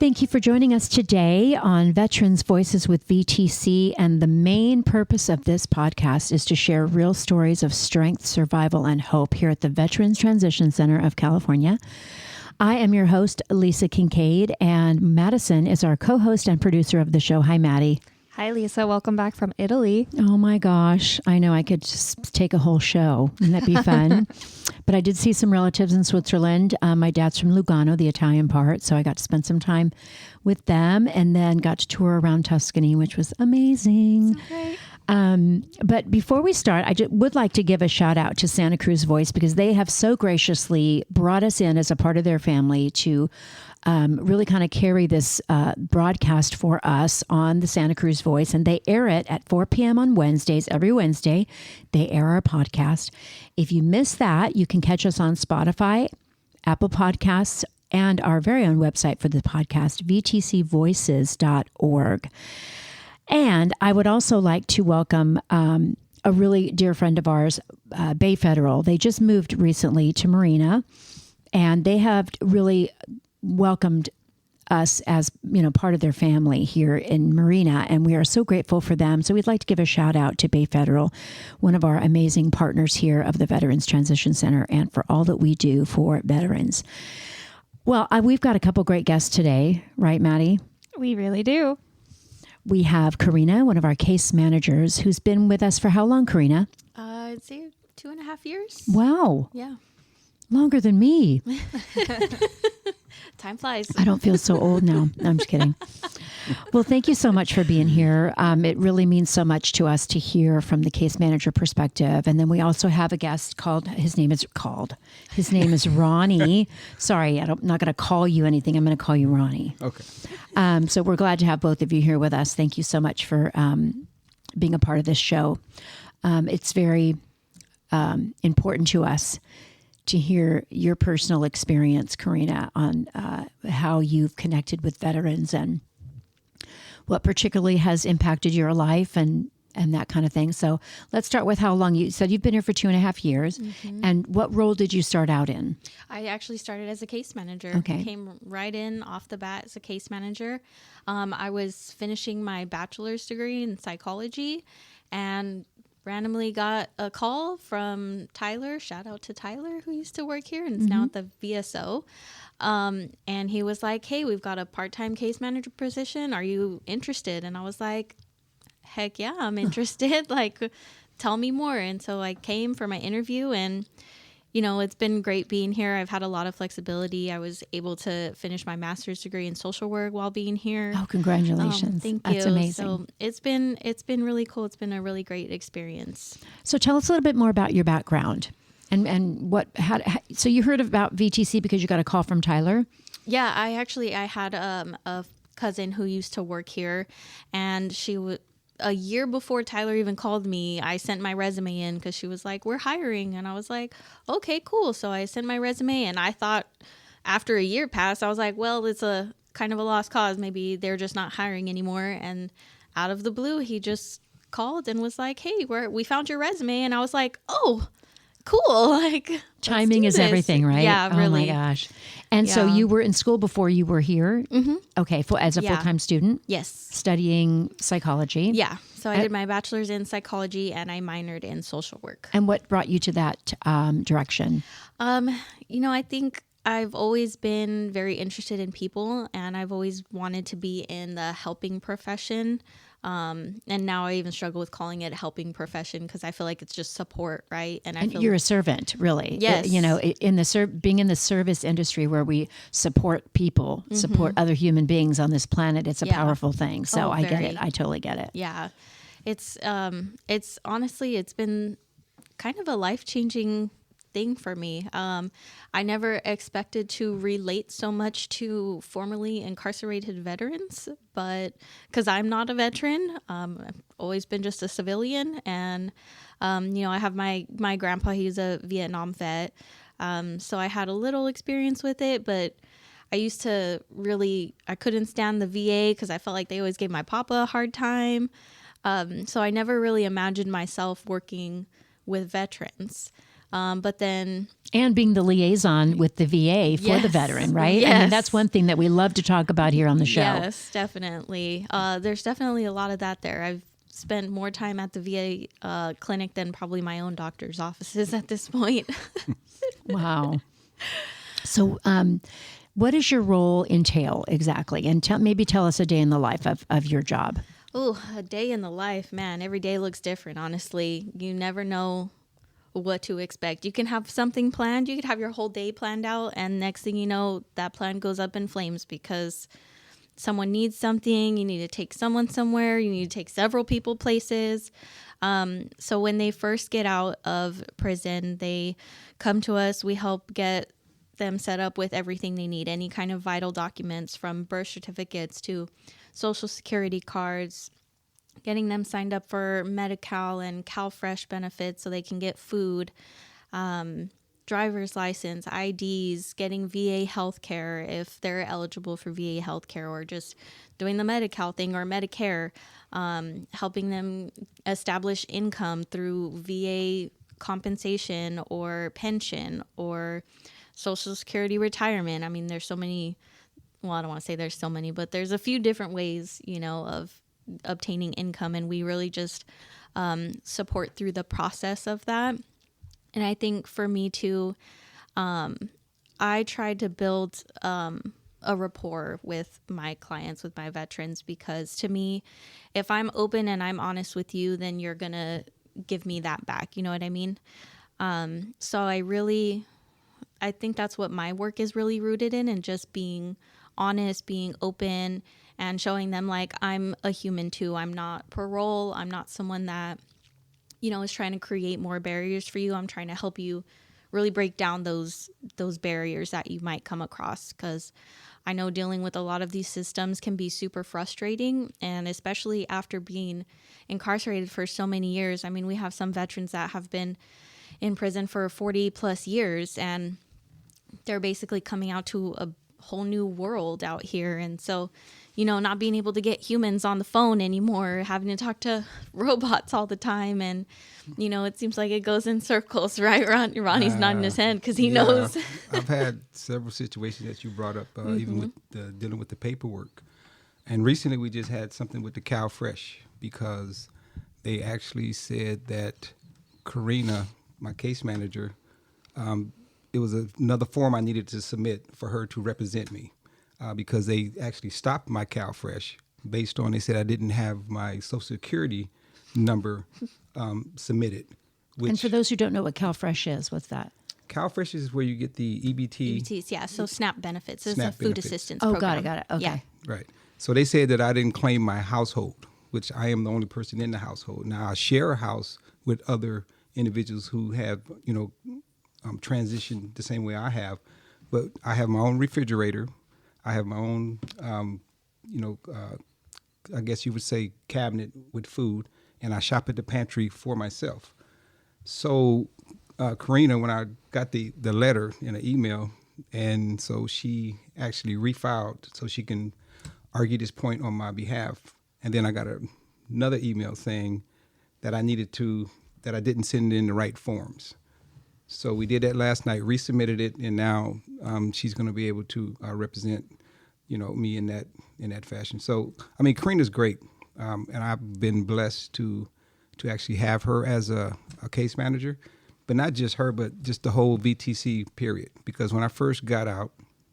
Thank you for joining us today on Veterans Voices with VTC. And the main purpose of this podcast is to share real stories of strength, survival, and hope here at the Veterans Transition Center of California. I am your host, Lisa Kincaid, and Madison is our co-host and producer of the show. Hi, Maddie. Hi, Lisa. Welcome back from Italy. Oh my gosh. I know I could just take a whole show. Wouldn't that be fun? But I did see some relatives in Switzerland. My dad's from Lugano, the Italian part. So I got to spend some time with them and then got to tour around Tuscany, which was amazing. Okay. But before we start, I would like to give a shout out to Santa Cruz Voice because they have so graciously brought us in as a part of their family to really kind of carry this broadcast for us on the Santa Cruz Voice. And they air it at 4 p.m. on Wednesdays. Every Wednesday, they air our podcast. If you miss that, you can catch us on Spotify, Apple Podcasts, and our very own website for the podcast, vtcvoices.org. And I would also like to welcome a really dear friend of ours, Bay Federal. They just moved recently to Marina, and they have really welcomed us as, part of their family here in Marina, and we are so grateful for them. So we'd like to give a shout out to Bay Federal, one of our amazing partners here of the Veterans Transition Center, and for all that we do for veterans. Well, we've got a couple great guests today, right, Maddie? We really do. We have Korina, one of our case managers, who's been with us for how long, Korina? I'd say 2.5 years. Wow. Yeah. Longer than me. Time flies. I don't feel so old now. No, I'm just kidding. Well, thank you so much for being here. It really means so much to us to hear from the case manager perspective. And then we also have a guest his name is Ronnie. Sorry, I'm not going to call you anything. I'm going to call you Ronnie. Okay. So we're glad to have both of you here with us. Thank you so much for being a part of this show. It's very important to us to hear your personal experience, Korina, on how you've connected with veterans and what particularly has impacted your life and that kind of thing. So let's start with how long you said you've been here for 2.5 years. Mm-hmm. And what role did you start out in? I actually started as a case manager. Okay. Came right in off the bat as a case manager. I was finishing my bachelor's degree in psychology and randomly got a call from Tyler. Shout out to Tyler, who used to work here and is now at the VSO. And he was like, hey, we've got a part-time case manager position. Are you interested? And I was like, heck yeah, I'm interested. Like, tell me more. And so I came for my interview, and it's been great being here. I've had a lot of flexibility. I was able to finish my master's degree in social work while being here. Oh, congratulations. Thank you. That's amazing. So it's been really cool. It's been a really great experience. So tell us a little bit more about your background and so you heard about VTC because you got a call from Tyler? Yeah, I had a cousin who used to work here, and she was a year before Tyler even called me. I sent my resume in because she was like, we're hiring. And I was like, okay, cool. So I sent my resume, and I thought after a year passed, I was like, well, it's a kind of a lost cause. Maybe they're just not hiring anymore. And out of the blue, he just called and was like, hey, we found your resume. And I was like, oh, cool. Like, timing is everything, right? Yeah, really. Oh my gosh. And so you were in school before you were here? Mm-hmm. Okay. As a full-time student? Yes. Studying psychology? Yeah. So I did my bachelor's in psychology, and I minored in social work. And what brought you to that direction? I think I've always been very interested in people, and I've always wanted to be in the helping profession. And now I even struggle with calling it a helping profession because I feel like it's just support, right? And you're a servant, really. Yes. Being in the service industry where we support people, support other human beings on this planet, it's a powerful thing. So I get it. I totally get it. Yeah. It's honestly, it's been kind of a life-changing thing for me. I never expected to relate so much to formerly incarcerated veterans, but because I'm not a veteran, I've always been just a civilian. And, I have my grandpa, he's a Vietnam vet. So I had a little experience with it, but I used to I couldn't stand the VA because I felt like they always gave my papa a hard time. So I never really imagined myself working with veterans. But then And being the liaison with the VA for the Yes. veteran, right? I mean, Yes. that's one thing that we love to talk about here on the show. Yes, definitely. There's definitely a lot of that there. I've spent more time at the VA clinic than probably my own doctor's offices at this point. Wow. So, what does your role entail exactly? And maybe tell us a day in the life of your job. Oh, a day in the life, man. Every day looks different, honestly. You never know what to expect. You can have something planned. You could have your whole day planned out, and next thing you know, that plan goes up in flames because someone needs something. You need to take someone somewhere. You need to take several people places. So when they first get out of prison, they come to us. We help get them set up with everything they need, any kind of vital documents from birth certificates to social security cards, getting them signed up for Medi-Cal and CalFresh benefits so they can get food, driver's license, IDs, getting VA healthcare if they're eligible for VA healthcare, or just doing the Medi-Cal thing or Medicare, helping them establish income through VA compensation or pension or Social Security retirement. I mean, there's so many, well, I don't want to say there's so many, but there's a few different ways, of obtaining income, and we really just support through the process of that. And I think for me too, I tried to build a rapport with my clients, with my veterans, because to me, if I'm open and I'm honest with you, then you're gonna give me that back. You know what I mean? So I think that's what my work is really rooted in, and just being honest, being open, and showing them like I'm a human too. I'm not parole. I'm not someone that, is trying to create more barriers for you. I'm trying to help you really break down those barriers that you might come across, because I know dealing with a lot of these systems can be super frustrating, and especially after being incarcerated for so many years. I mean, we have some veterans that have been in prison for 40 plus years, and they're basically coming out to a whole new world out here. And so, not being able to get humans on the phone anymore, having to talk to robots all the time. And, it seems like it goes in circles, right? Ronnie's nodding his head because he knows. I've had several situations that you brought up, even with dealing with the paperwork. And recently we just had something with the CalFresh, because they actually said that Korina, my case manager, it was another form I needed to submit for her to represent me, because they actually stopped my CalFresh based on, they said I didn't have my Social Security number submitted. And for those who don't know what CalFresh is, what's that? CalFresh is where you get the EBT. EBTs, yeah. So SNAP benefits. It's SNAP a food benefits. assistance Oh, program. got it. Okay. Yeah. Right. So they said that I didn't claim my household, which I am the only person in the household. Now I share a house with other individuals who have, transitioned the same way I have, but I have my own refrigerator. I have my own, I guess you would say cabinet with food, and I shop at the pantry for myself. So Korina, when I got the letter in an email, and so she actually refiled so she can argue this point on my behalf. And then I got another email saying that I didn't send in the right forms. So we did that last night, resubmitted it, and now she's going to be able to represent, me in that fashion. So I mean, Korina's great, and I've been blessed to actually have her as a case manager, but not just her, but just the whole VTC period. Because when I first got out,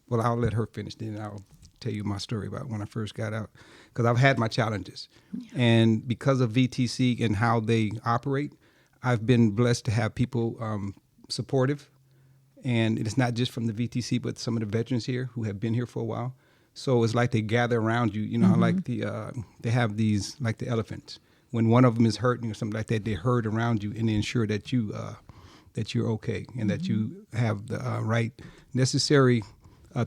well, I'll let her finish, then I'll tell you my story about when I first got out, because I've had my challenges, and because of VTC and how they operate, I've been blessed to have people supportive, and it's not just from the VTC, but some of the veterans here who have been here for a while. So it's like they gather around you, how like they have these, like the elephants. When one of them is hurting or something like that, they herd around you and they ensure that you're okay, and that you have the right necessary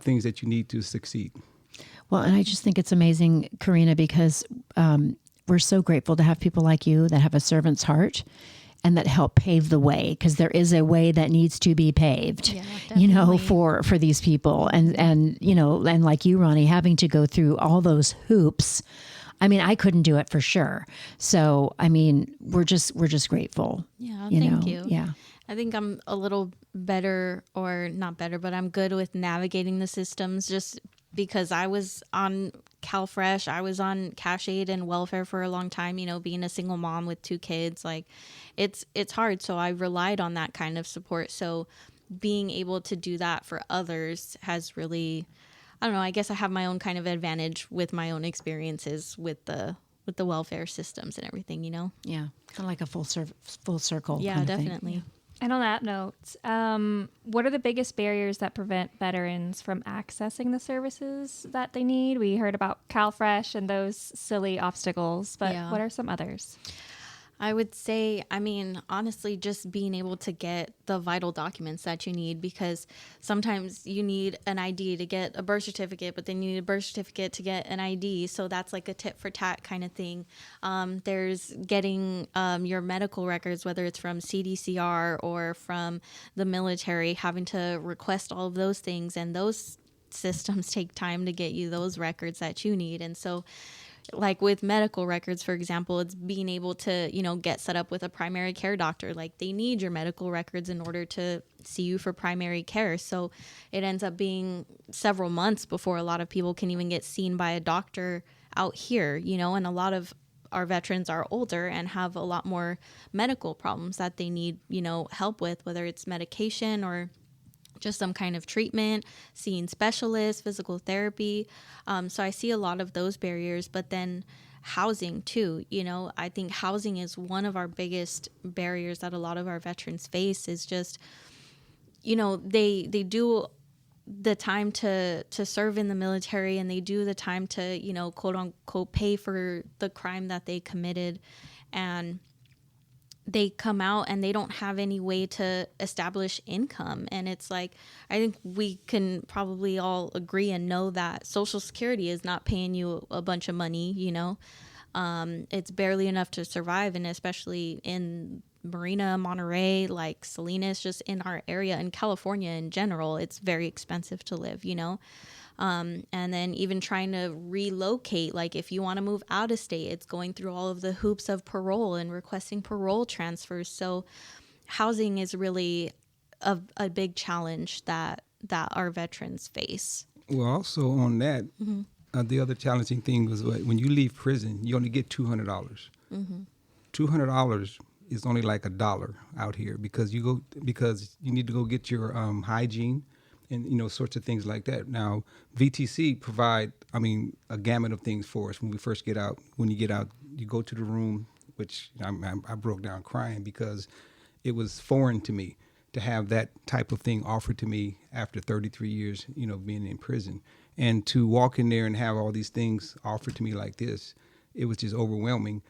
things that you need to succeed. Well, and I just think it's amazing, Korina, because we're so grateful to have people like you that have a servant's heart and that help pave the way, because there is a way that needs to be paved, for these people. And like you, Ronnie, having to go through all those hoops I mean, I couldn't do it for sure. So, I mean, we're just grateful. Yeah, you thank know? you. Yeah. I think I'm a little better, or not better, but I'm good with navigating the systems just because I was on CalFresh, I was on cash aid and welfare for a long time, being a single mom with 2 kids, like it's hard. So I relied on that kind of support. So being able to do that for others has really, I don't know, I guess I have my own kind of advantage with my own experiences with the welfare systems and everything, Yeah. Kind of like a full circle. Yeah, kind of thing. definitely. And on that note, what are the biggest barriers that prevent veterans from accessing the services that they need? We heard about CalFresh and those silly obstacles, but Yeah. what are some others? I would say, honestly, just being able to get the vital documents that you need, because sometimes you need an ID to get a birth certificate, but then you need a birth certificate to get an ID. So that's like a tit for tat kind of thing. There's getting your medical records, whether it's from CDCR or from the military, having to request all of those things. And those systems take time to get you those records that you need. And so, like with medical records, for example, it's being able to, get set up with a primary care doctor. Like they need your medical records in order to see you for primary care. So it ends up being several months before a lot of people can even get seen by a doctor out here, and a lot of our veterans are older and have a lot more medical problems that they need, help with, whether it's medication or just some kind of treatment, seeing specialists, physical therapy. So I see a lot of those barriers, but then housing too. I think housing is one of our biggest barriers that a lot of our veterans face. Is just, they do the time to serve in the military, and they do the time to, quote unquote, pay for the crime that they committed. And they come out and they don't have any way to establish income. And it's like, I think we can probably all agree and know that Social Security is not paying you a bunch of money, it's barely enough to survive. And especially in Marina, Monterey, like Salinas, just in our area, in California in general, it's very expensive to live, and then even trying to relocate, like if you want to move out of state, it's going through all of the hoops of parole and requesting parole transfers. So housing is really a big challenge that our veterans face. Well, also on that, the other challenging thing was when you leave prison, you only get $200. $200 is only like $1 out here because you need to go get your hygiene and sorts of things like that. Now, VTC provide a gamut of things for us when we first get out. When you get out, you go to the room, which I broke down crying because it was foreign to me to have that type of thing offered to me after 33 years, being in prison. And to walk in there and have all these things offered to me like this, it was just overwhelming.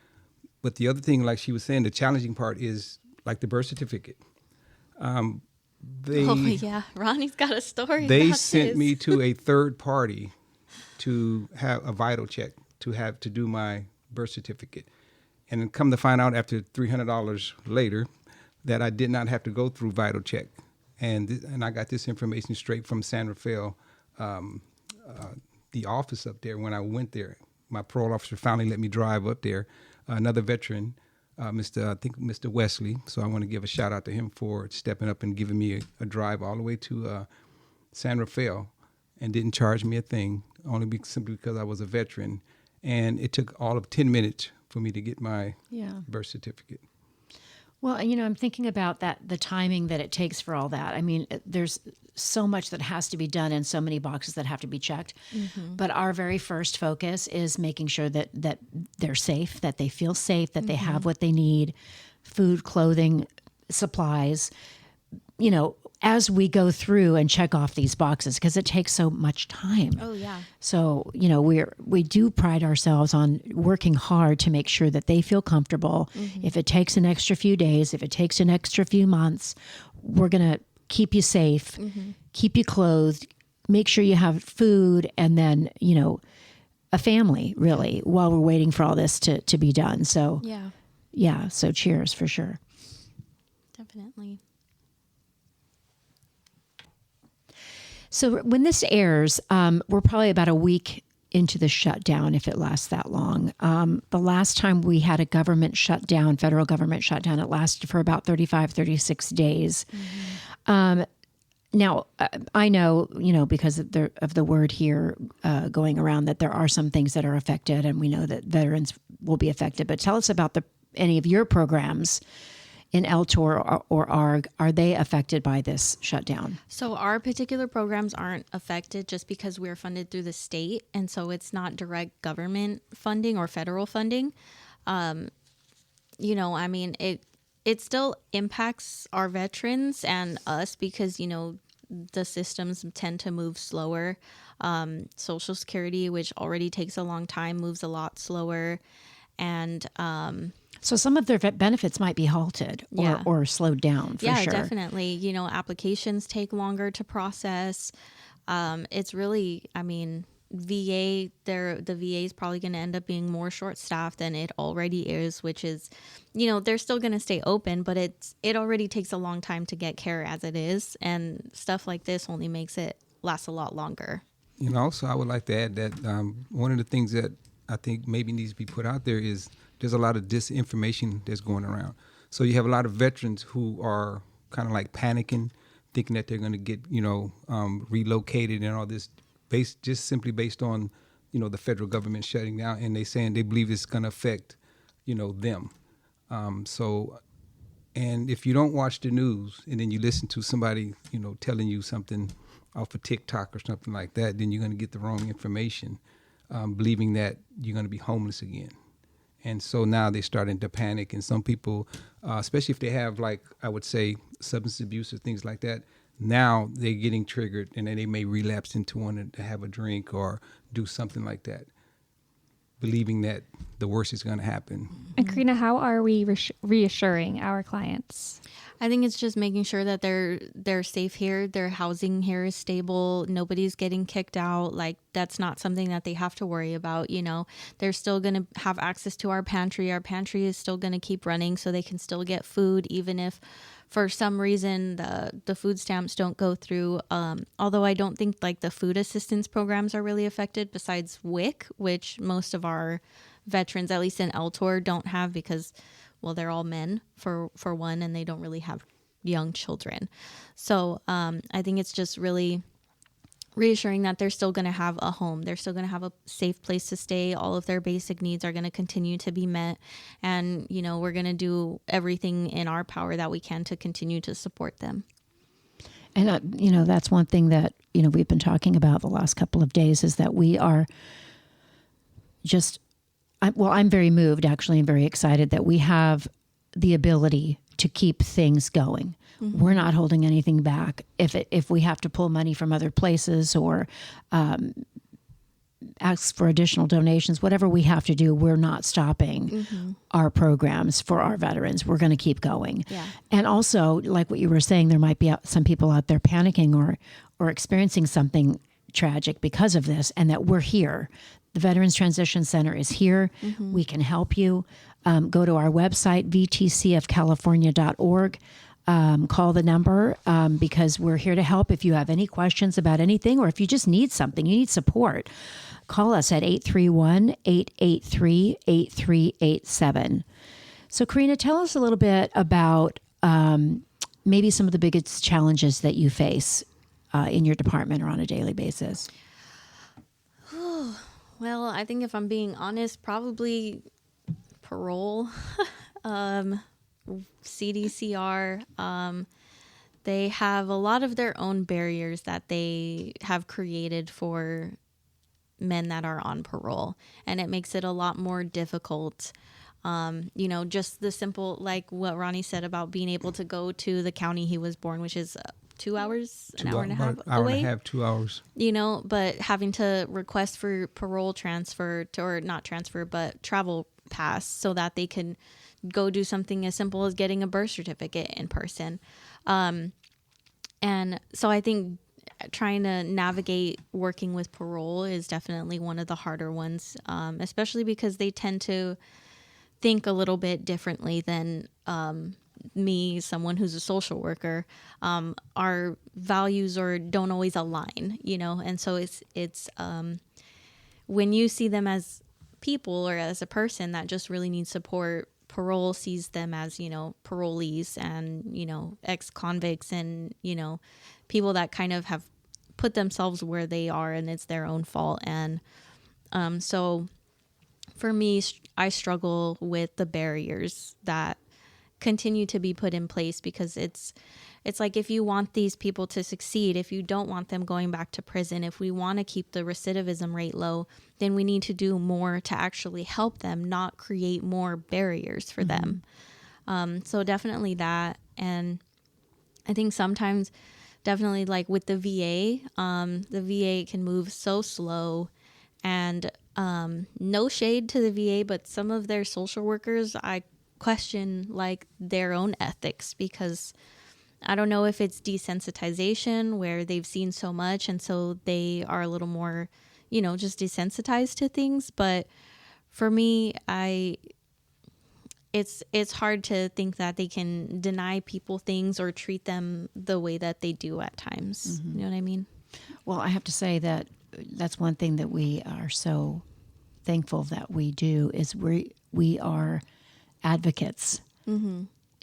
But the other thing, like she was saying, the challenging part is like the birth certificate. Ronnie's got a story. They about sent this. me to a third party to have a vital check to do my birth certificate, and then come to find out after $300 later that I did not have to go through vital check, and I got this information straight from San Rafael, the office up there. When I went there, my parole officer finally let me drive up there. Another veteran. Mr. Wesley. So I want to give a shout out to him for stepping up and giving me a drive all the way to San Rafael, and didn't charge me a thing, simply because I was a veteran. And it took all of 10 minutes for me to get my birth certificate. Well, I'm thinking about the timing that it takes for all that. I mean, there's so much that has to be done and so many boxes that have to be checked. But our very first focus is making sure that they're safe, that they feel safe, that they have what they need, food, clothing, supplies, as we go through and check off these boxes, because it takes so much time. Oh, yeah. So, we do pride ourselves on working hard to make sure that they feel comfortable. If it takes an extra few days, if it takes an extra few months, we're going to keep you safe, keep you clothed, make sure you have food, and then, a family, really, while we're waiting for all this to be done. So, so cheers for sure. Definitely. So when this airs, we're probably about a week into the shutdown if it lasts that long. The last time we had a government shutdown, federal government shutdown, it lasted for about 35, 36 days. Now, I know, because of the word here going around that there are some things that are affected, and we know that veterans will be affected. But tell us about any of your programs in LTORR or ARG. Are they affected by this shutdown? So our particular programs aren't affected just because we're funded through the state, and so it's not direct government funding or federal funding. It still impacts our veterans and us because, the systems tend to move slower. Social Security, which already takes a long time, moves a lot slower. And so some of their benefits might be halted or slowed down for sure. Yeah, definitely. Applications take longer to process. It's really, VA, the VA is probably going to end up being more short-staffed than it already is, which is, they're still going to stay open, but it already takes a long time to get care as it is, and stuff like this only makes it last a lot longer. Also, I would like to add that one of the things that I think maybe needs to be put out there is there's a lot of disinformation that's going around. So you have a lot of veterans who are kind of like panicking, thinking that they're going to get, relocated and all this, simply based on, the federal government shutting down, and they saying they believe it's going to affect, them. And if you don't watch the news and then you listen to somebody, telling you something off of TikTok or something like that, then you're going to get the wrong information, believing that you're going to be homeless again. And so now they're starting to panic, and some people, especially if they have, like, I would say, substance abuse or things like that, now they're getting triggered, and then they may relapse into wanting to have a drink or do something like that, believing that the worst is going to happen. And Korina, how are we reassuring our clients? I think it's just making sure that they're safe here, their housing here is stable, nobody's getting kicked out. Like, that's not something that they have to worry about. They're still going to have access to our pantry. Our pantry is still going to keep running, so they can still get food, even if for some reason the food stamps don't go through. Although I don't think like the food assistance programs are really affected, besides WIC, which most of our veterans, at least in LTORR, don't have because, well, they're all men for one, and they don't really have young children. So I think it's just really reassuring that they're still going to have a home. They're still going to have a safe place to stay. All of their basic needs are going to continue to be met. And, we're going to do everything in our power that we can to continue to support them. And, that's one thing that, we've been talking about the last couple of days is that we are I'm very moved, actually, and very excited that we have the ability to keep things going. Mm-hmm. We're not holding anything back. If we have to pull money from other places or ask for additional donations, whatever we have to do, we're not stopping our programs for our veterans. We're going to keep going. Yeah. And also, like what you were saying, there might be some people out there panicking or experiencing something tragic because of this, and that we're here. The Veterans Transition Center is here. Mm-hmm. We can help you. Go to our website, vtcofcalifornia.org. Call the number because we're here to help. If you have any questions about anything, or if you just need something, you need support, call us at 831-883-8387. So, Korina, tell us a little bit about maybe some of the biggest challenges that you face in your department or on a daily basis. Well, I think if I'm being honest, probably parole, CDCR. They have a lot of their own barriers that they have created for men that are on parole, and it makes it a lot more difficult. Just the simple, like what Ronnie said about being able to go to the county he was born, which is 2 hours, an hour and a half away. Hour and a half, 2 hours. But having to request for parole transfer or not transfer, but travel pass so that they can go do something as simple as getting a birth certificate in person. And so I think trying to navigate working with parole is definitely one of the harder ones, especially because they tend to think a little bit differently than me, someone who's a social worker. Our values don't always align, and so it's when you see them as people or as a person that just really needs support, parole sees them as, parolees and, ex-convicts and, people that kind of have put themselves where they are and it's their own fault. And so for me, I struggle with the barriers that continue to be put in place, because it's like, if you want these people to succeed, if you don't want them going back to prison, if we want to keep the recidivism rate low, then we need to do more to actually help them, not create more barriers for them. So definitely that. And I think sometimes definitely like with the VA can move so slow, and no shade to the VA, but some of their social workers, I question like their own ethics, because I don't know if it's desensitization where they've seen so much and so they are a little more, just desensitized to things. But for me, it's hard to think that they can deny people things or treat them the way that they do at times. You know what I mean? Well, I have to say that that's one thing that we are so thankful that we do, is we are advocates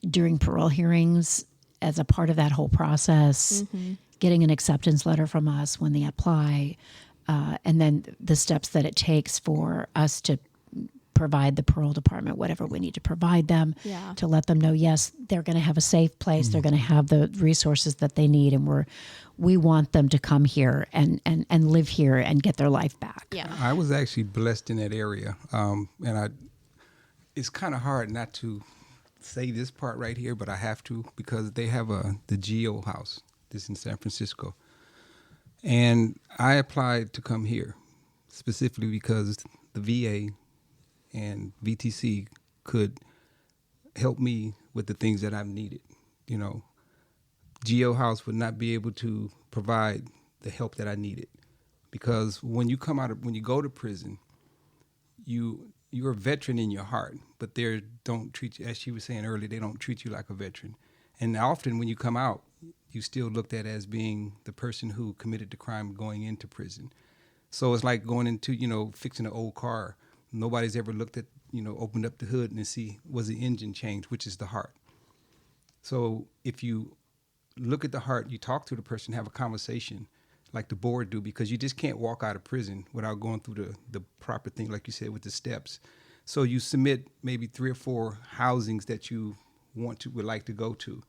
during parole hearings as a part of that whole process, getting an acceptance letter from us when they apply, and then the steps that it takes for us to provide the parole department whatever we need to provide them, to let them know, yes, they're going to have a safe place, they're going to have the resources that they need, and we want them to come here and live here and get their life back. Yeah. I was actually blessed in that area, it's kind of hard not to say this part right here, but I have to, because they have the GO house, this in San Francisco, and I applied to come here specifically because the VA and VTC could help me with the things that I've needed. GO House would not be able to provide the help that I needed, because when you go to prison, you're a veteran in your heart, but they don't treat you, as she was saying earlier, they don't treat you like a veteran. And often when you come out, you still looked at as being the person who committed the crime going into prison. So it's like going into, fixing an old car. Nobody's ever looked at, opened up the hood and see, was the engine changed, which is the heart. So if you look at the heart, you talk to the person, have a conversation like the board do, because you just can't walk out of prison without going through the proper thing, like you said, with the steps. So you submit maybe 3 or 4 housings that you would like to go to.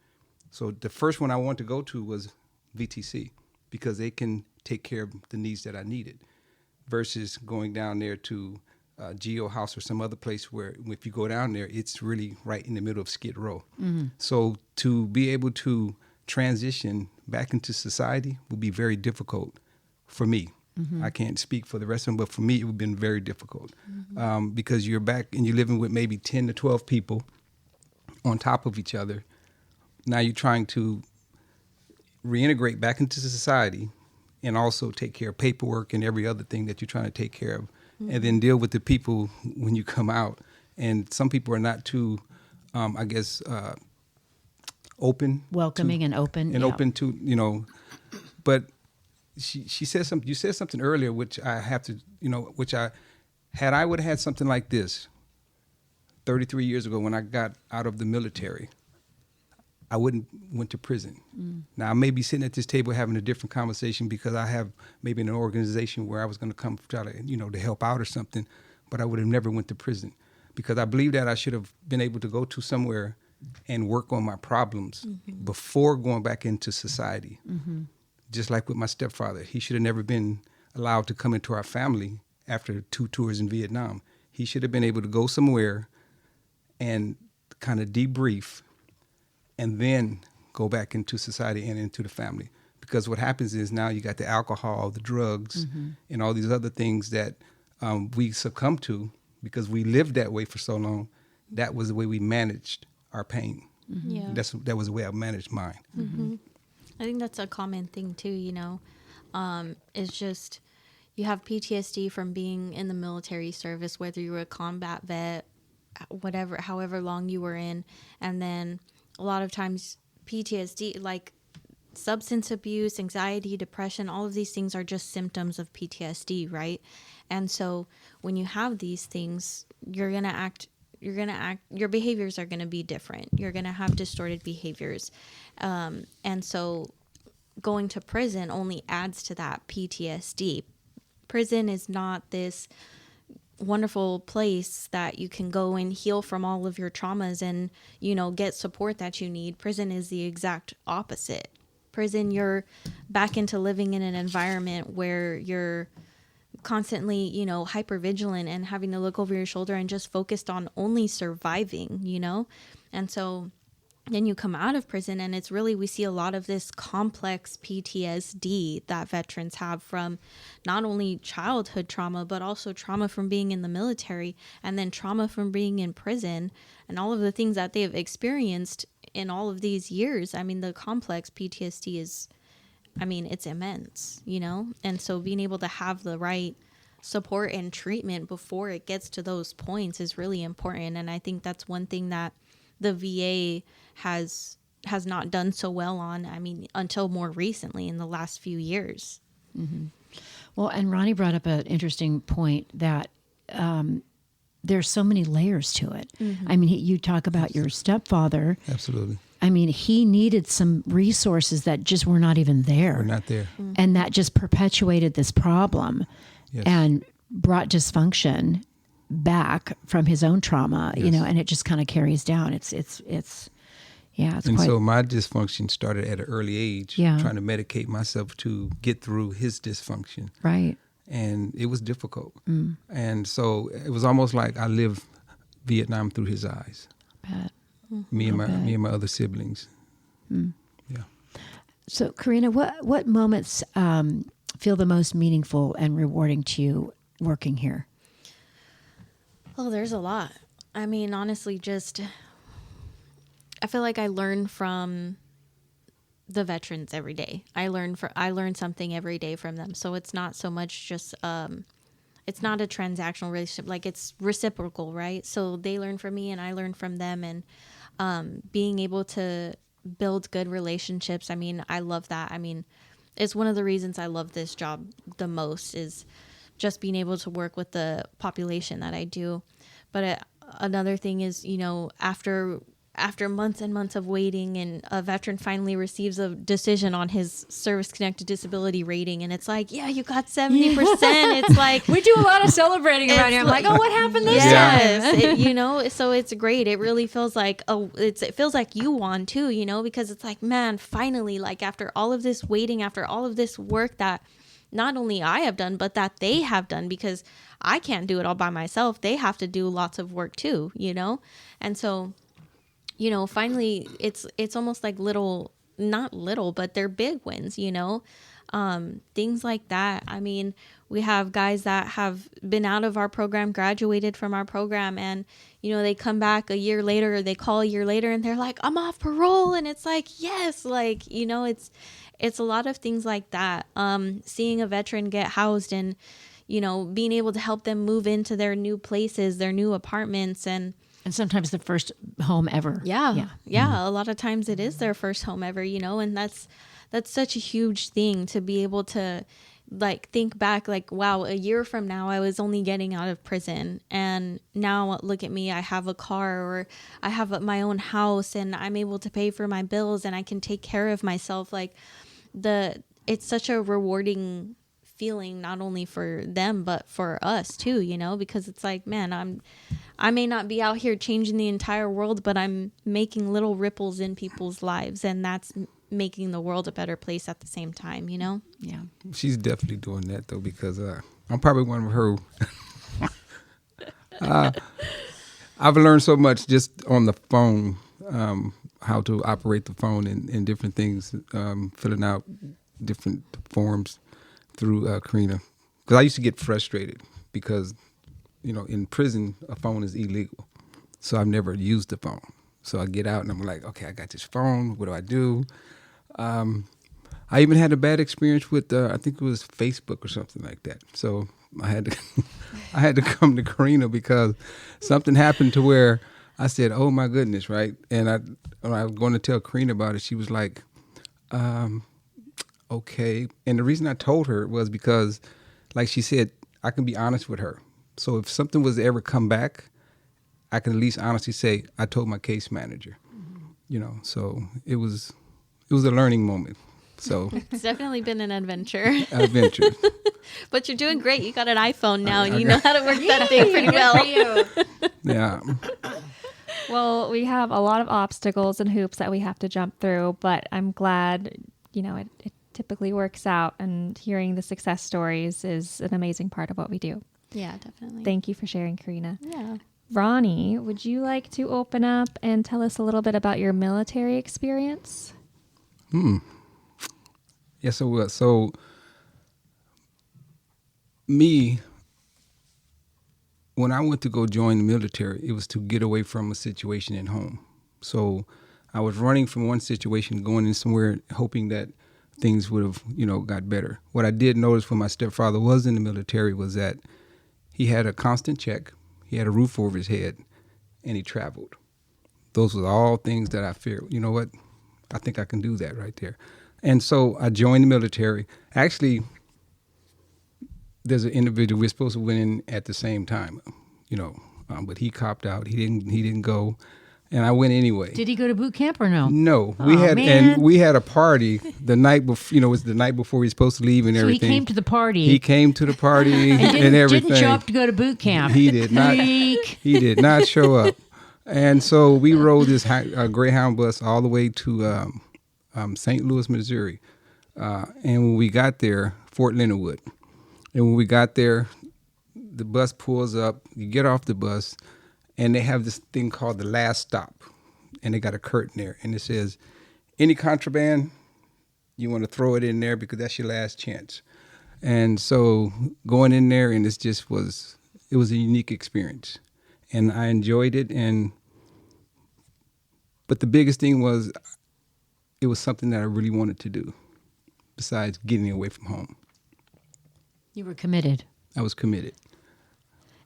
So the first one I wanted to go to was VTC, because they can take care of the needs that I needed, versus going down there to GO House or some other place where if you go down there, it's really right in the middle of Skid Row. So to be able to transition back into society will be very difficult for me. I can't speak for the rest of them, but for me, it would have been very difficult because you're back and you're living with maybe 10 to 12 people on top of each other. Now you're trying to reintegrate back into society and also take care of paperwork and every other thing that you're trying to take care of, and then deal with the people when you come out. And some people are not too, open, welcoming and open, open to, but she said something. You said something earlier, which I have to, I would have had something like this 33 years ago when I got out of the military, I wouldn't went to prison. Now I may be sitting at this table having a different conversation because I have maybe an organization where I was going to come try to, to help out or something, but I would have never went to prison, because I believe that I should have been able to go to somewhere and work on my problems before going back into society. Just like with my stepfather, he should have never been allowed to come into our family after 2 tours in Vietnam. He should have been able to go somewhere and kind of debrief and then go back into society and into the family. Because what happens is now you got the alcohol, the drugs, and all these other things that we succumb to because we lived that way for so long. That was the way we managed our pain. Yeah. That was the way I managed mine. I think that's a common thing too, it's just you have PTSD from being in the military service, whether you were a combat vet, however long you were in. And then a lot of times PTSD, like substance abuse, anxiety, depression, all of these things are just symptoms of PTSD, right? And so when you have these things, your behaviors are going to be different. You're going to have distorted behaviors. And so going to prison only adds to that PTSD. Prison is not this wonderful place that you can go and heal from all of your traumas and, get support that you need. Prison is the exact opposite. Prison, you're back into living in an environment where you're constantly, hyper vigilant and having to look over your shoulder and just focused on only surviving, And so then you come out of prison, and it's really, we see a lot of this complex PTSD that veterans have from not only childhood trauma, but also trauma from being in the military, and then trauma from being in prison, and all of the things that they have experienced in all of these years. I mean, the complex PTSD is, it's immense, And so being able to have the right support and treatment before it gets to those points is really important. And I think that's one thing that the VA has not done so well on, until more recently in the last few years. Mm-hmm. Well, and Ronnie brought up an interesting point that there's so many layers to it. Mm-hmm. You talk about your stepfather. Absolutely. He needed some resources that just were not even there. We're not there. Mm-hmm. And that just perpetuated this problem. Yes. And brought dysfunction back from his own trauma, yes. And it just kind of carries down. It's and so my dysfunction started at an early age, trying to medicate myself to get through his dysfunction. Right. And it was difficult. Mm. And so it was almost like I lived Vietnam through his eyes. Me and my other siblings. Mm. Yeah. So Korina, what moments feel the most meaningful and rewarding to you working here? Oh, there's a lot. Honestly, I feel like I learn from the veterans every day. I learn something every day from them. So it's not so much just, it's not a transactional relationship. Like, it's reciprocal, right? So they learn from me and I learn from them, and being able to build good relationships. I love that. It's one of the reasons I love this job the most, is just being able to work with the population that I do. But another thing is, after months and months of waiting, and a veteran finally receives a decision on his service-connected disability rating, and it's like, yeah, you got 70%. It's like, we do a lot of celebrating around here. I'm like, oh, what happened this time? So it's great. It really feels like, it feels like you won too, because it's like, man, finally, like, after all of this waiting, after all of this work that not only I have done, but that they have done, because I can't do it all by myself. They have to do lots of work too, And so, finally it's almost like not little, but they're big wins, things like that. We have guys that have been out of our program, graduated from our program, and, they come back a year later, or they call a year later, and they're like, I'm off parole. And it's like, yes, like, it's a lot of things like that. Seeing a veteran get housed, and, being able to help them move into their new places, their new apartments, and sometimes the first home ever. Yeah. Mm-hmm. A lot of times it is their first home ever, and that's such a huge thing to be able to, like, think back, like, wow, a year from now I was only getting out of prison, and now look at me, I have a car, or I have my own house, and I'm able to pay for my bills, and I can take care of myself. Like, it's such a rewarding feeling, not only for them but for us too, because it's like, man, I may not be out here changing the entire world, but I'm making little ripples in people's lives, and that's making the world a better place at the same time, Yeah. She's definitely doing that though, because I'm probably one of her. I've learned so much just on the phone, how to operate the phone and different things, filling out different forms through Korina, because I used to get frustrated because, in prison a phone is illegal, so I've never used the phone. So I get out and I'm like, okay, I got this phone. What do I do? I even had a bad experience with I think it was Facebook or something like that. So I had to come to Korina because something happened to where I said, oh my goodness, right? And when I was going to tell Korina about it, she was like, okay. And the reason I told her was because, like she said, I can be honest with her. So if something was to ever come back, I can at least honestly say, I told my case manager, you know, so it was a learning moment. So It's definitely been an adventure. adventure. But you're doing great. You got an iPhone now, and you know how to work that thing pretty Good well. for you. Yeah. Well, we have a lot of obstacles and hoops that we have to jump through, but I'm glad, you know, it typically works out, and hearing the success stories is an amazing part of what we do. Yeah, definitely. Thank you for sharing, Korina. Yeah. Ronnie, would you like to open up and tell us a little bit about your military experience? Yes, I will. So me, when I went to go join the military, it was to get away from a situation at home. So I was running from one situation, going in somewhere, hoping that things would have, you know, got better. What I did notice when my stepfather was in the military was that he had a constant check, he had a roof over his head, and he traveled. Those were all things that I feared. You know what? I think I can do that right there. And so I joined the military. Actually, there's an individual we're supposed to went in at the same time, you know, but he copped out. He didn't go, and I went anyway. Did he go to boot camp or no? No, Oh, man. and we had a party the night before. You know, it was the night before he was supposed to leave and So everything. he came to the party. He came to the party and didn't, everything. Didn't show up to go to boot camp. He did not. Freak. He did not show up. And so we rode this Greyhound bus all the way to St. Louis, Missouri. And when we got there, Fort Leonard Wood. And when we got there, the bus pulls up. You get off the bus, and they have this thing called the last stop. And they got a curtain there. And it says, any contraband, you want to throw it in there because that's your last chance. And so going in there, and it was a unique experience. And I enjoyed it. But the biggest thing was, it was something that I really wanted to do, besides getting away from home. You were committed. I was committed.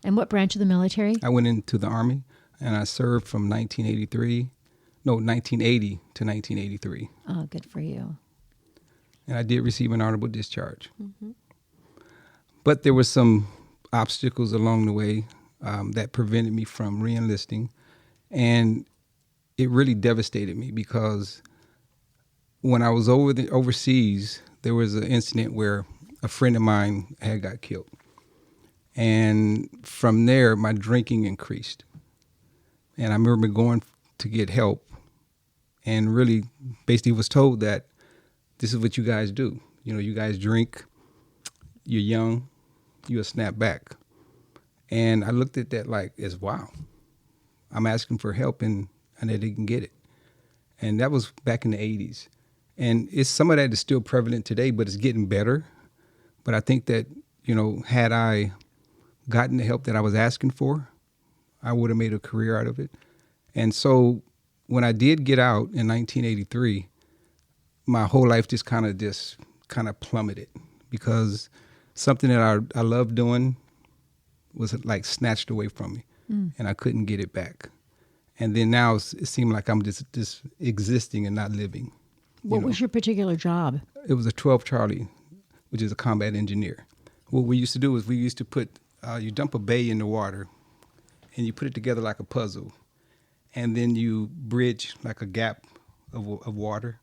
And what branch of the military? I went into the Army, and I served from 1980 to 1983. Oh, good for you. And I did receive an honorable discharge. Mm-hmm. But there were some obstacles along the way that prevented me from re-enlisting. And it really devastated me because when I was overseas, there was an incident where a friend of mine had got killed. And from there, my drinking increased. And I remember going to get help and really basically was told that this is what you guys do. You know, you guys drink, you're young, you'll snap back. And I looked at that like, as wow, I'm asking for help and they didn't get it. And that was back in the 80s. And some of that is still prevalent today, but it's getting better. But I think that, you know, had I gotten the help that I was asking for, I would have made a career out of it. And so when I did get out in 1983, my whole life just kind of plummeted because something that I loved doing was like snatched away from me, and I couldn't get it back. And then now it seemed like I'm just existing and not living. What was your particular job? It was a 12 Charlie, which is a combat engineer. What we used to do is we used to put, you dump a bay in the water and you put it together like a puzzle. And then you bridge like a gap of water,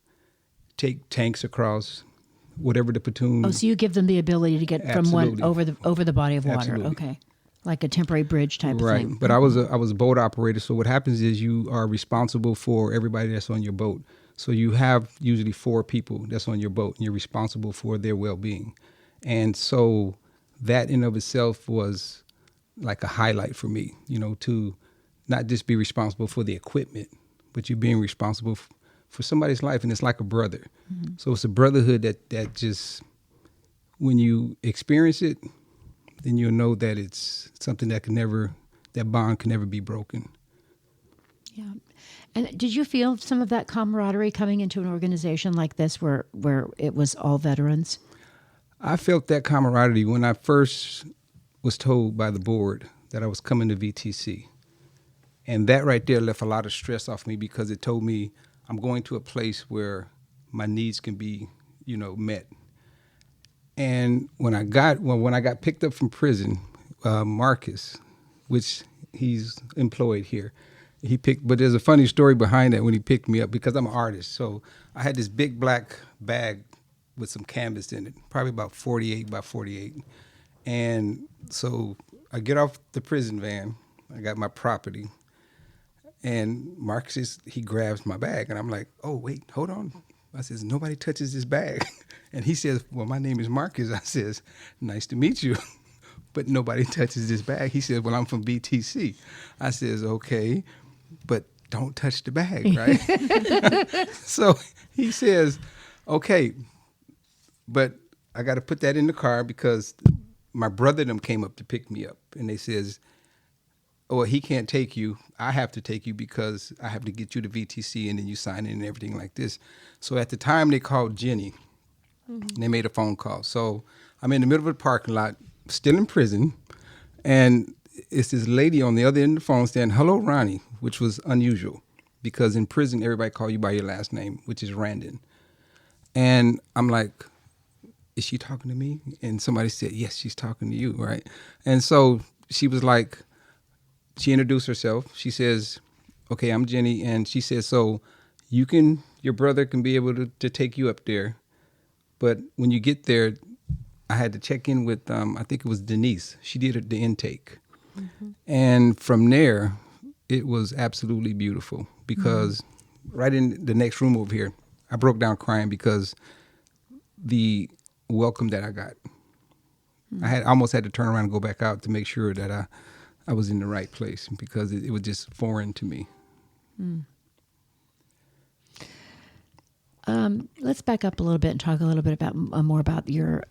take tanks across, whatever the platoon. Oh, so you give them the ability to get from one over the body of water. Absolutely. Okay. Like a temporary bridge type of thing. Right. But I was a boat operator. So what happens is you are responsible for everybody that's on your boat. So you have usually 4 people that's on your boat, and you're responsible for their well-being. And so that in of itself was like a highlight for me, you know, to not just be responsible for the equipment, but you're being responsible for somebody's life, and it's like a brother. Mm-hmm. So it's a brotherhood that just, when you experience it, then you'll know that it's something that that bond can never be broken. Yeah. And did you feel some of that camaraderie coming into an organization like this where it was all veterans? I felt that camaraderie when I first was told by the board that I was coming to VTC. And that right there left a lot of stress off me because it told me I'm going to a place where my needs can be, you know, met. And when I got picked up from prison, Marcus, which he's employed here, but there's a funny story behind that when he picked me up, because I'm an artist. So I had this big black bag with some canvas in it, probably about 48 by 48. And so I get off the prison van, I got my property, and Marcus, he grabs my bag, and I'm like, oh, wait, hold on. I says, nobody touches this bag. And he says, well, my name is Marcus. I says, nice to meet you. But nobody touches this bag. He says, well, I'm from BTC. I says, okay, but don't touch the bag, right? So he says, okay, but I got to put that in the car because my brother and them came up to pick me up. And they says, oh, he can't take you. I have to take you because I have to get you to VTC and then you sign in and everything like this. So at the time they called Jenny. Mm-hmm. They made a phone call. So I'm in the middle of the parking lot, still in prison, and it's this lady on the other end of the phone saying, hello, Ronnie, which was unusual because in prison, everybody call you by your last name, which is Randon. And I'm like, is she talking to me? And somebody said, yes, she's talking to you, right? And so she was like, she introduced herself. She says, okay, I'm Jenny. And she says, so your brother can be able to take you up there. But when you get there, I had to check in with, I think it was Denise. She did the intake. Mm-hmm. And from there, it was absolutely beautiful because right in the next room over here, I broke down crying because the welcome that I got. I almost had to turn around and go back out to make sure that I was in the right place because it was just foreign to me. Let's back up a little bit and talk a little bit about more about your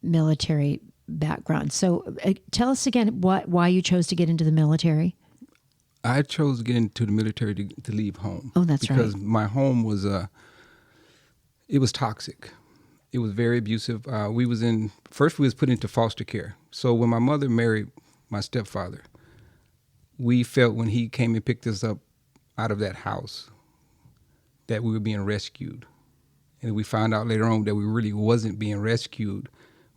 military background. So tell us again why you chose to get into the military. I chose to get into the military to leave home. Oh, that's right. Because my home was it was toxic. It was very abusive. We was put into foster care. So when my mother married my stepfather, we felt when he came and picked us up out of that house that we were being rescued. And we found out later on that we really wasn't being rescued.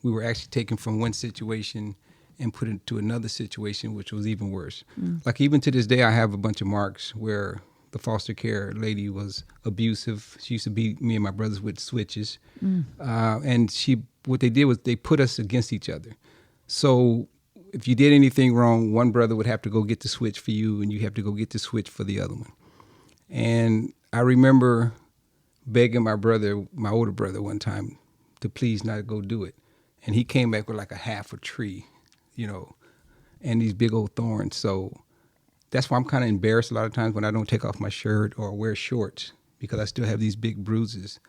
We were actually taken from one situation and put into another situation, which was even worse. Like even to this day, I have a bunch of marks where the foster care lady was abusive. She used to beat me and my brothers with switches. And what they did was they put us against each other. So if you did anything wrong, one brother would have to go get the switch for you, and you have to go get the switch for the other one. And I remember begging my older brother one time to please not go do it. And he came back with like a half a tree, and these big old thorns. So that's why I'm kind of embarrassed a lot of times when I don't take off my shirt or wear shorts because I still have these big bruises.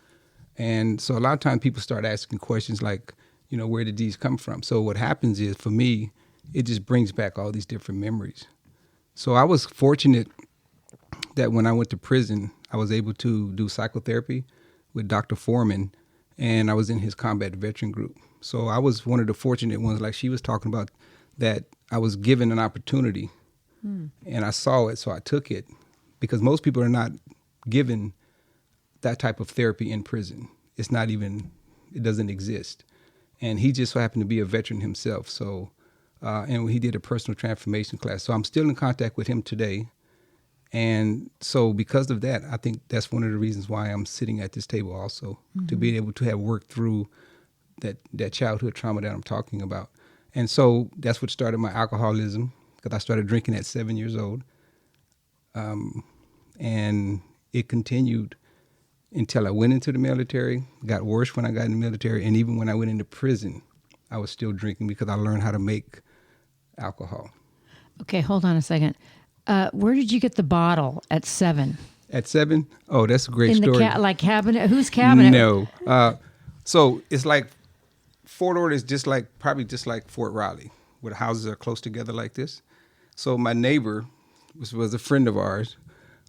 And so a lot of times people start asking questions like, where did these come from? So what happens is for me, it just brings back all these different memories. So I was fortunate that when I went to prison, I was able to do psychotherapy with Dr. Foreman, and I was in his combat veteran group. So I was one of the fortunate ones, like she was talking about, that I was given an opportunity, and I saw it, so I took it, because most people are not given that type of therapy in prison. It doesn't exist. And he just so happened to be a veteran himself, so and he did a personal transformation class. So I'm still in contact with him today. And so because of that, I think that's one of the reasons why I'm sitting at this table also, to be able to have worked through that childhood trauma that I'm talking about. And so that's what started my alcoholism, because I started drinking at 7 years old. And it continued until I went into the military, got worse when I got in the military, and even when I went into prison, I was still drinking because I learned how to make alcohol. Okay, hold on a second. Where did you get the bottle at 7? At 7? Oh, that's a great story. In the cabinet? Whose cabinet? No. So it's like Fort Ord is probably just like Fort Riley, where the houses are close together like this. So my neighbor was a friend of ours.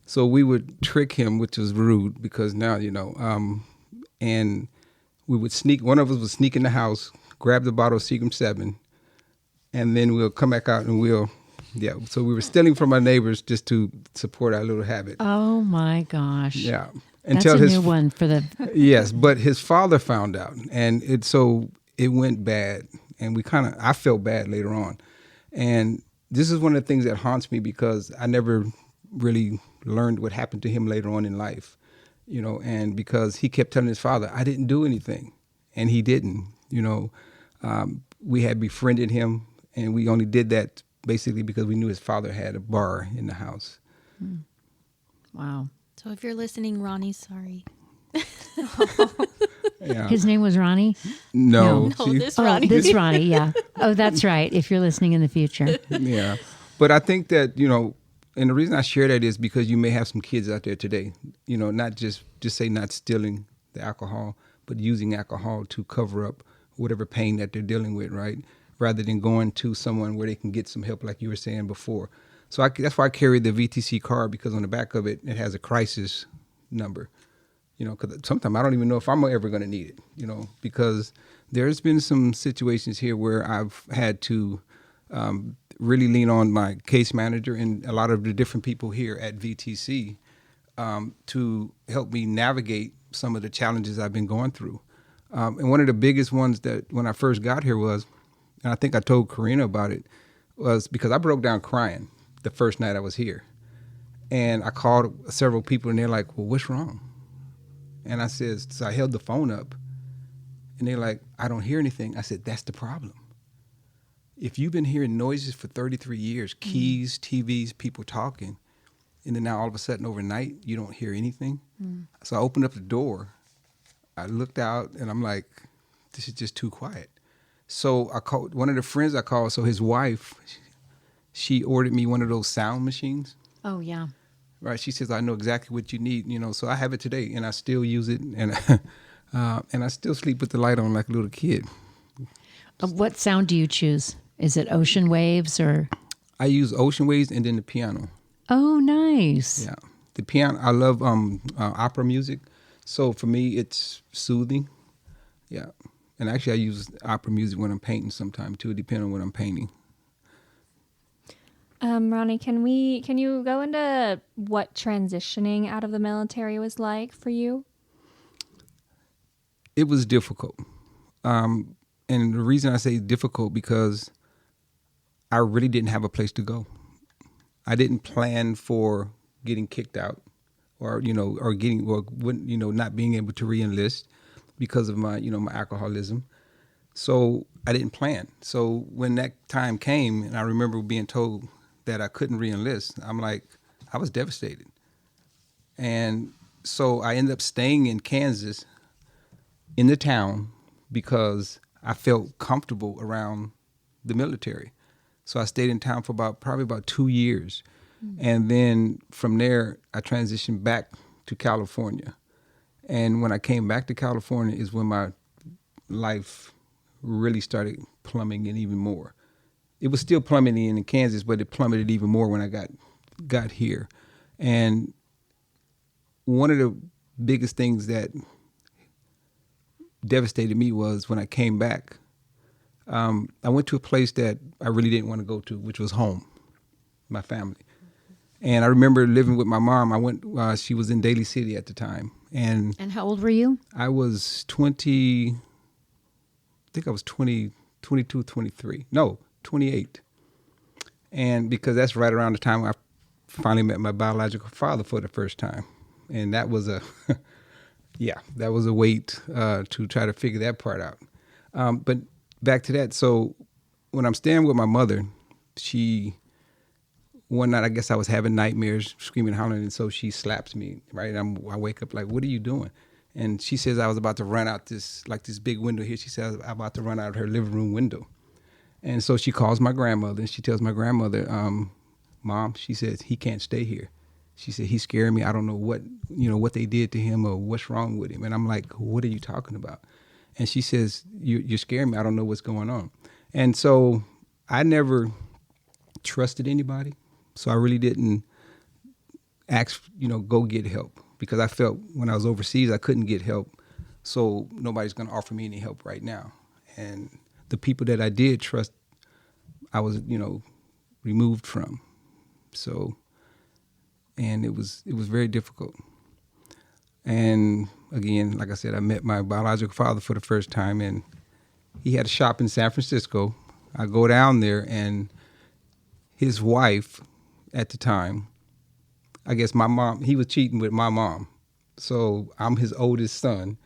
So we would trick him, which was rude because now, and we would one of us would sneak in the house, grab the bottle of Seagram 7, and then we'll come back out and so we were stealing from our neighbors just to support our little habit. Oh my gosh. Yeah. That's a new one for the... Yes, but his father found out. And it went bad, and I felt bad later on. And this is one of the things that haunts me because I never really learned what happened to him later on in life, and because he kept telling his father, I didn't do anything, and he didn't, we had befriended him, and we only did that basically because we knew his father had a bar in the house. Wow. So if you're listening, Ronnie, sorry. Yeah. His name was Ronnie? No, No, this Ronnie. This Ronnie, yeah. Oh, that's right. If you're listening in the future. Yeah. But I think that, and the reason I share that is because you may have some kids out there today, not just say not stealing the alcohol, but using alcohol to cover up whatever pain that they're dealing with, right? Rather than going to someone where they can get some help like you were saying before. So that's why I carry the VTC card, because on the back of it, it has a crisis number. Because sometimes I don't even know if I'm ever going to need it, because there's been some situations here where I've had to really lean on my case manager and a lot of the different people here at VTC to help me navigate some of the challenges I've been going through. And one of the biggest ones that when I first got here was, and I think I told Korina about it, was because I broke down crying the first night I was here. And I called several people and they're like, well, what's wrong? And I said, so I held the phone up and they're like, I don't hear anything. I said, that's the problem. If you've been hearing noises for 33 years, keys, TVs, people talking, and then now all of a sudden overnight, you don't hear anything. So I opened up the door. I looked out and I'm like, this is just too quiet. So I called one of the friends I called. So his wife, she ordered me one of those sound machines. Oh, yeah. Right. She says, I know exactly what you need, so I have it today and I still use it and I still sleep with the light on like a little kid. What sound do you choose? Is it ocean waves or? I use ocean waves and then the piano. Oh, nice. Yeah. The piano, I love opera music. So for me, it's soothing. Yeah. And actually I use opera music when I'm painting sometime too, depending on what I'm painting. Ronnie, can you go into what transitioning out of the military was like for you? It was difficult. And the reason I say difficult because I really didn't have a place to go. I didn't plan for getting kicked out or not being able to re-enlist because of my, my alcoholism. So I didn't plan. So when that time came and I remember being told that I couldn't re-enlist, I was devastated. And so I ended up staying in Kansas in the town because I felt comfortable around the military. So I stayed in town for probably about 2 years. And then from there, I transitioned back to California. And when I came back to California is when my life really started plummeting even more. It was still plummeting in Kansas, but it plummeted even more when I got here. And one of the biggest things that devastated me was when I came back, I went to a place that I really didn't want to go to, which was home, my family. And I remember living with my mom. She was in Daly City at the time. And how old were you? I was 20, I think I was 20, 22, 23. No, 28. And because that's right around the time I finally met my biological father for the first time. And that was a wait to try to figure that part out. But back to that. So when I'm staying with my mother, one night, I guess I was having nightmares, screaming, hollering, and so she slaps me, right? I wake up like, what are you doing? And she says I was about to run out this big window here. She says I'm about to run out of her living room window. And so she calls my grandmother, and she tells my grandmother, Mom, she says, he can't stay here. She said, he's scaring me. I don't know what they did to him or what's wrong with him. And I'm like, what are you talking about? And she says, you're scaring me. I don't know what's going on. And so I never trusted anybody. So I really didn't ask, go get help because I felt when I was overseas, I couldn't get help. So nobody's going to offer me any help right now. And the people that I did trust, I was, removed from. So, and it was very difficult. And again, like I said, I met my biological father for the first time, and he had a shop in San Francisco. I go down there, and his wife at the time, I guess my mom, he was cheating with my mom. So I'm his oldest son.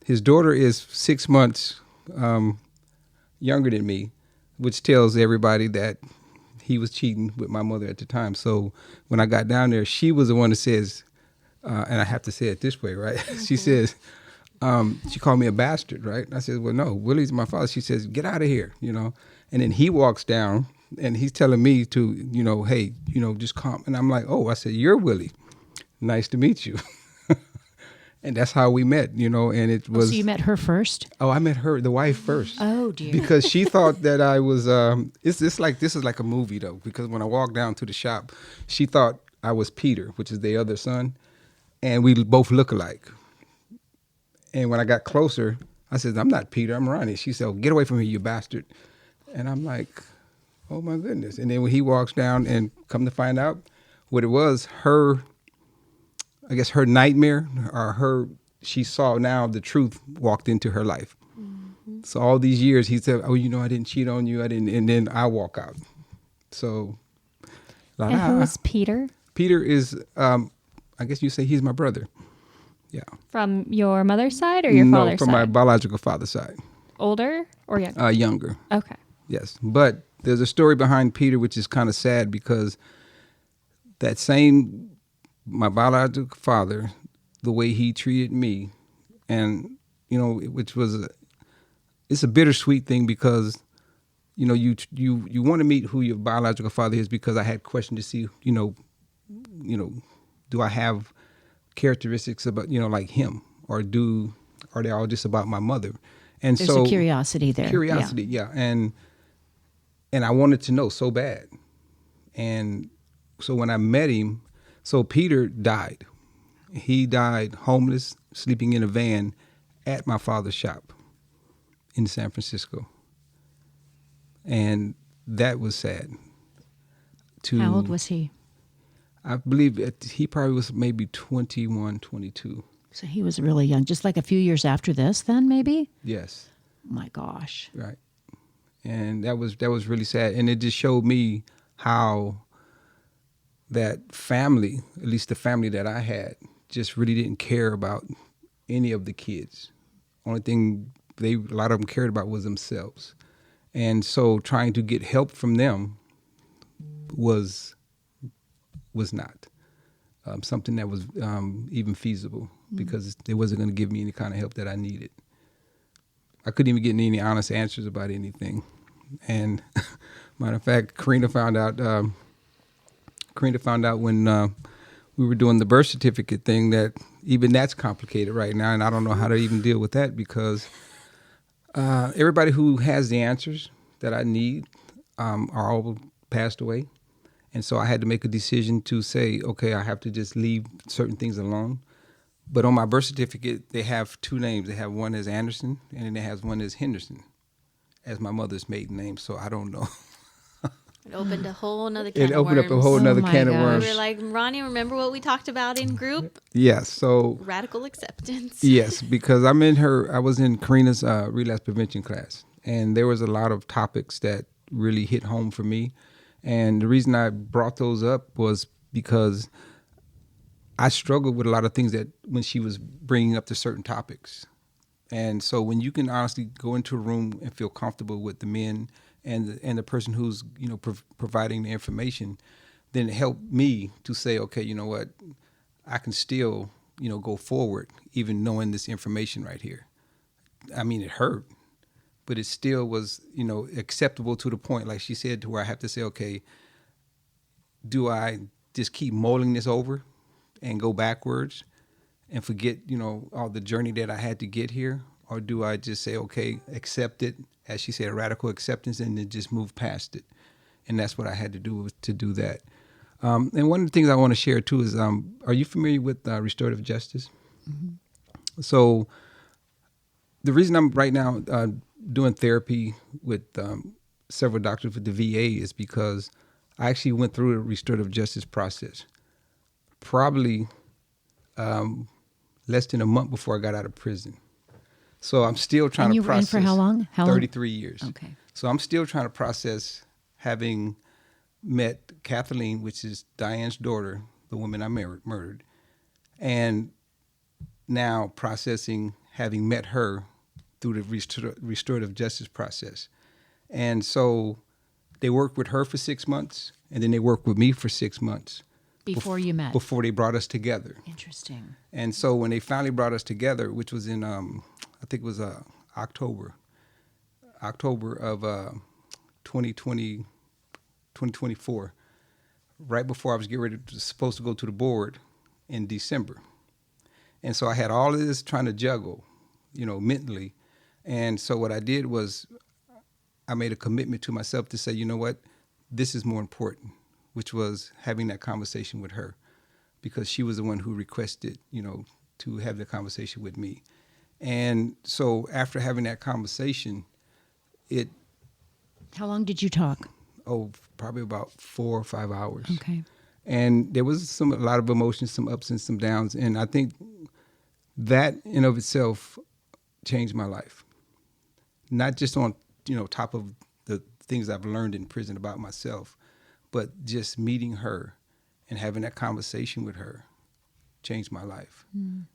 His daughter is 6 months younger than me, which tells everybody that he was cheating with my mother at the time. So when I got down there, she was the one that says, and I have to say it this way, right? She says, she called me a bastard, right? I said, well, no, Willie's my father. She says, get out of here, And then he walks down, and he's telling me to, hey, just calm. And I'm like, oh, I said, you're Willie. Nice to meet you. And that's how we met, and it was. So you met her first? Oh, I met her, the wife first. Oh, dear. Because she thought that I was, this is like a movie though, because when I walked down to the shop, she thought I was Peter, which is the other son, and we both look alike. And when I got closer, I said, I'm not Peter, I'm Ronnie. She said, oh, get away from me, you bastard. And I'm like, oh my goodness. And then when he walks down, and come to find out what it was, her nightmare, or she saw now the truth walked into her life. Mm-hmm. So all these years he said, oh, I didn't cheat on you. And then I walk out. So. And who is Peter? Peter is, I guess you say he's my brother. Yeah. From your mother's side or your father's side? No, from my biological father's side. Older or younger? Younger. Okay. Yes. But there's a story behind Peter, which is kind of sad, because that same, my biological father, the way he treated me, and, which was, it's a bittersweet thing, because, you want to meet who your biological father is, because I had questioned to see, do I have characteristics about, like him, or are they all just about my mother? And there's a curiosity there. Curiosity, yeah. And I wanted to know so bad. And so when I met him, so Peter died. He died homeless, sleeping in a van at my father's shop in San Francisco. And that was sad. How old was he? I believe he probably was maybe 21, 22. So he was really young, just like a few years after this then, maybe? Yes. My gosh. Right. And that was really sad. And it just showed me how that family, at least the family that I had, just really didn't care about any of the kids. Only thing a lot of them cared about was themselves. And so trying to get help from them was not something that was even feasible, because they wasn't going to give me any kind of help that I needed. I couldn't even get any honest answers about anything. And matter of fact, Korina found out when we were doing the birth certificate thing that even that's complicated right now, and I don't know how to even deal with that, because everybody who has the answers that I need are all passed away. And so I had to make a decision to say, okay, I have to just leave certain things alone. But on my birth certificate, they have two names. They have one as Anderson, and then it has one as Henderson, as my mother's maiden name. So I don't know. It opened a whole nother can of worms. It opened up a whole nother can of worms. We were like, Ronnie, remember what we talked about in group? Yes. So radical acceptance. Yes, because I was in Korina's relapse prevention class, and there was a lot of topics that really hit home for me. And the reason I brought those up was because I struggled with a lot of things that when she was bringing up the certain topics. And so when you can honestly go into a room and feel comfortable with the men and the person who's, providing the information, then it helped me to say, okay, you know what, I can still, go forward even knowing this information right here. I mean, it hurt, but it still was, acceptable to the point, like she said, to where I have to say, okay, do I just keep mulling this over and go backwards and forget, all the journey that I had to get here? Or do I just say, okay, accept it, as she said, radical acceptance, and then just move past it? And that's what I had to do that. And one of the things I want to share too is, are you familiar with restorative justice? Mm-hmm. So the reason I'm right now doing therapy with several doctors with the VA is because I actually went through the restorative justice process probably less than a month before I got out of prison. So I'm still trying And to you were in process. for how long? 33 years. Okay. So I'm still trying to process having met Kathleen, which is Diane's daughter, the woman I murdered, and now processing having met her through the restorative justice process. And so they worked with her for 6 months, and then they worked with me for 6 months. Before you met. Before they brought us together. Interesting. And so when they finally brought us together, which was in, I think it was October of 2024, right before I was supposed to go to the board in December. And so I had all of this trying to juggle, mentally. And so what I did was I made a commitment to myself to say, you know what, this is more important, which was having that conversation with her, because she was the one who requested, to have the conversation with me. And so after having that conversation, How long did you talk? Probably about 4 or 5 hours. Okay. And there was a lot of emotions, some ups and some downs. And I think that in of itself changed my life. Not just on, top of the things I've learned in prison about myself, but just meeting her and having that conversation with her changed my life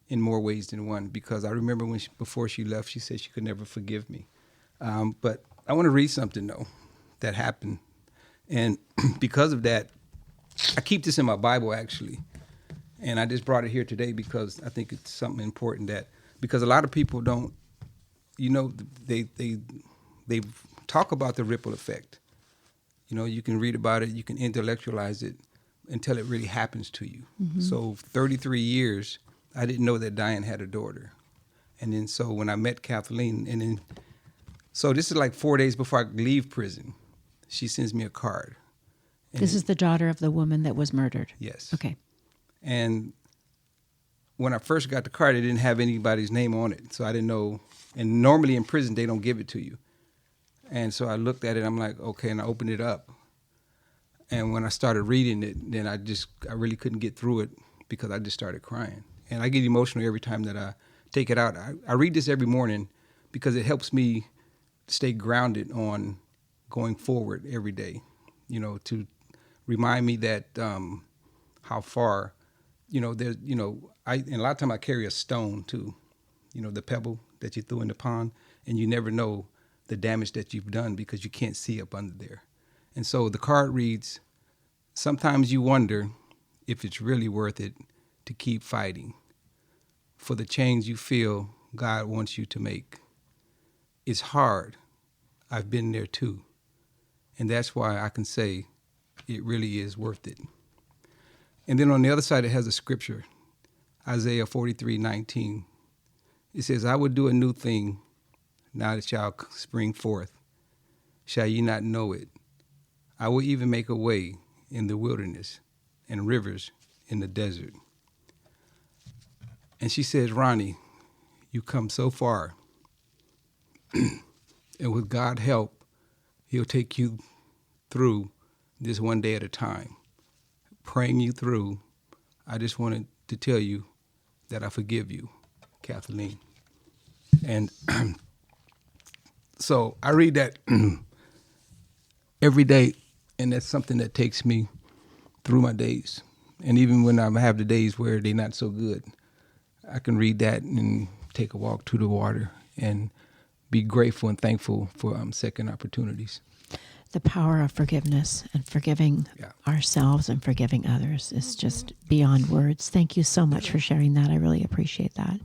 in more ways than one. Because I remember before she left, she said she could never forgive me. But I want to read something, though, that happened. And because of that, I keep this in my Bible, actually. And I just brought it here today because I think it's something important because a lot of people don't, they talk about the ripple effect. You can read about it, you can intellectualize it until it really happens to you. Mm-hmm. So 33 years, I didn't know that Diane had a daughter. And then so when I met Kathleen, so this is like 4 days before I leave prison, she sends me a card. This is the daughter of the woman that was murdered? Yes. Okay. And when I first got the card, it didn't have anybody's name on it. So I didn't know. And normally in prison, they don't give it to you. And so I looked at it, I'm like, okay, and I opened it up. And when I started reading it, then I really couldn't get through it because I just started crying. And I get emotional every time that I take it out. I read this every morning because it helps me stay grounded on going forward every day, to remind me that how far, there's, and a lot of time I carry a stone too, the pebble that you threw in the pond, and you never know the damage that you've done because you can't see up under there. And so the card reads, sometimes you wonder if it's really worth it to keep fighting for the change you feel God wants you to make. It's hard. I've been there too. And that's why I can say it really is worth it. And then on the other side, it has a scripture, Isaiah 43:19. It says, I will do a new thing now that shall spring forth. Shall ye not know it? I will even make a way in the wilderness and rivers in the desert. And she says, Ronnie, you come so far. And with God's help, he'll take you through this one day at a time. Praying you through, I just wanted to tell you that I forgive you, Kathleen. And so I read that every day, and that's something that takes me through my days. And even when I have the days where they're not so good, I can read that and take a walk to the water and be grateful and thankful for second opportunities. The power of forgiveness and forgiving ourselves and forgiving others is just beyond words. Thank you so much for sharing that. I really appreciate that.